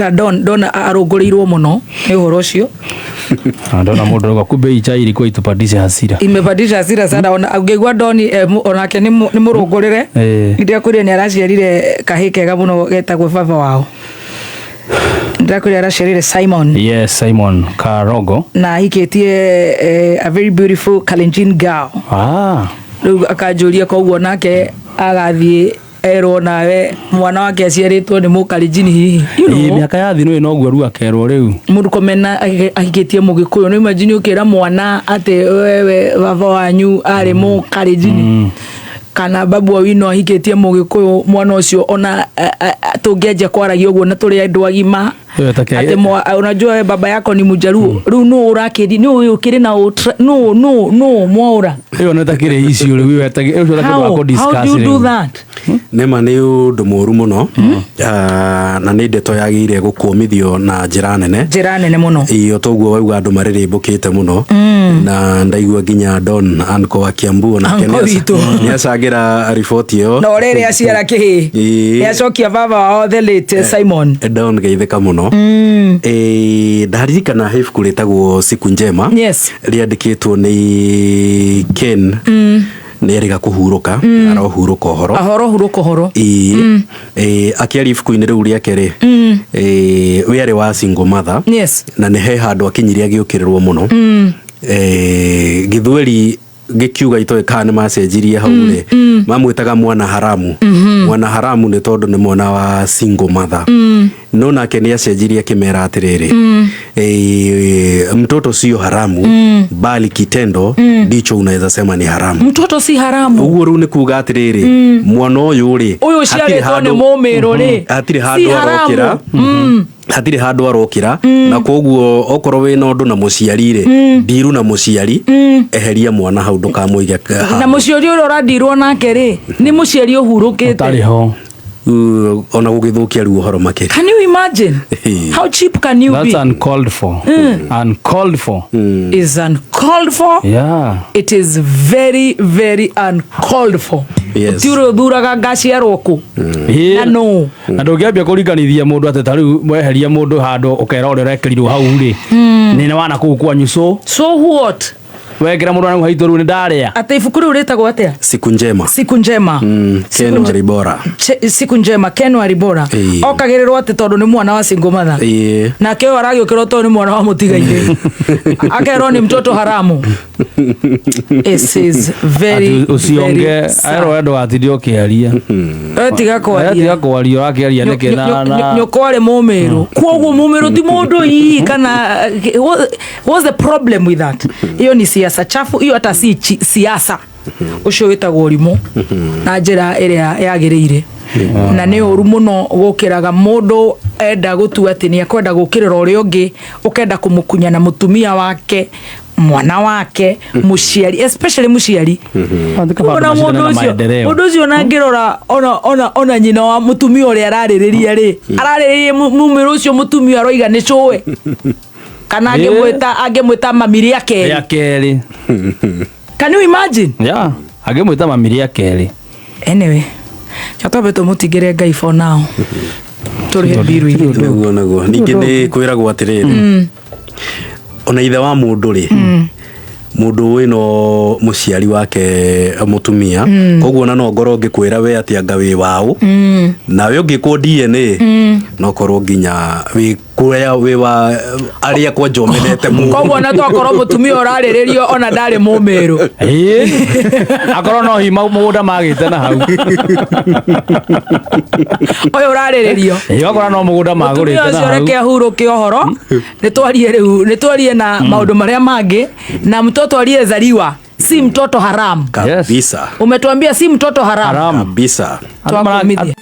ona Don arongoreirwo muno ni uhoro ucio ndona mundu wa kumbe ichai ilikuwa itupandisha hasira imepandisha hasira sana ona angegwa Don onake ni murongorere ndia kuria ni araciarire kahii kega muno getagwo baba wao ndia kuria araciarire Simon. Yes, Simon Karogo na hikitie a very beautiful Kalenjin girl. Riu akajuria koguo nake agathie erwo nawe mwana wake aciaritwo ni Mukalenjin hihi miaka ya thino ino guo ru akerwo riu mundu komena ahikitie Mugikuyu no imagine ukira mwana ate wewe baba wanyu ari Mukalenjin kana babu wino ahikitie Mugikuyu mwana ucio ona tungeje kwaragia uguo na turi andu agima ate unajua baba yako ni Mujaruo riu no urakiri ni ukiri na no mwaura iyo netakire icio riu wetage iyo ndakwa ko discuss how do you do that nema ni undu muru muno na ni ndeto yagire gukumithio na njira nene muno iyo toguo wauga andu maririmbukite muno na ndaigua ginya Don anko wa Kiambu na Kenya ni acagira report iyo no rere aciara kihi ni acokia baba wao the late Simon Don geitheka muno ndaririkana he ibuku ritagwo Siku Njema riandikitwo ni Ken ni eriga kuhuruka arohuruka horo akiari ibuku-ini riu riake ri we ari wa single mother na ni he handu akinyiria agiukirirwo muno Githweri gikiuga itoe kana macenjirie hau ri mamwitaga mwana haramu ni tondu ni mwana wa single mother no nake ni acenjirie kimera atiriri mtoto sio haramu bali kitendo ndicho unaweza sema ni haramu. Mtoto si haramu uguo ru ni kuga atiriri mwana uyu ri uyu ciaritwo ni mumiro ri atiri handu arokira hatire handu arokira na koguo okorwo we no ndu na muciari ri ndiru na muciari eheria mwana hau ndukamuige na muciari uri urandirwo nake ri ni muciari uhurukite tari ho ona gugithukia ru uhoro makiri. Can you imagine how cheap can you be? That's uncalled for is uncalled for. It is very very uncalled for. Tiro duraga gaciarwo ku no na ndungiambia kuriganithia mundu ate tariu mweheria mundu handu ukera uri rekerirwo hau ri ni wana ku kwanyu so what wekera mundu anagu haito ru ni ndaria ate ibuku riu ritagwo atia Siku Njema Ken Walibora Siku Njema Ken Walibora okagirirwo ate tondu ni mwana wa single mother na keo aragiukirwo tondu ni mwana wa mutigaire akerwo ni mtoto haramu. It is very usionge ayro endo atidio kiaria tiga kwaria akiaria neke na nyokore mumiru kwoguo mumiru ti mundu hii kana what's the problem with that? Hiyo ni siasa chafu, hiyo hata si siasa ucio witagwo urimu na njira iria yagiriire na ni uru muno gukiraga mundu enda gutua ati ni akwenda gukirira uri ungi ukenda kumukunya na mutumia wake mwana wake muciari especially muciari ona mundu ucio na ngirora ona nyina wa mutumia uri araririria mumiru ucio mutumia aroiga ni cuwe kana angemwita mamiri ya keri. Can you imagine? Angemwita mamiri ya keri. Anyway, chatobe to mutigire Ngai for now. Turihe biru ile naguo ningi ni kwiragwo atiriri ona ithe wa mundu ri mundu wino muciari wake mutumia koguo na no ngoro ngikwira we ati anga wi wao nawe ungikwo DNA no korwo nginya wi kuya wi wa aria kwa njomenete mu koguo na twakorwo mutumia urariririo ona ndari mumiru akorwo no hima mugunda magite na hau oyo urariririo akorwo no mugunda magurite na hau mutumia ucio reke ahuruke ohoro nitwarie na maundu maria mangi na mtoto aliyezaliwa si mtoto haramu kabisa. Umetuambia si mtoto haramu kabisa. Tuakumidia.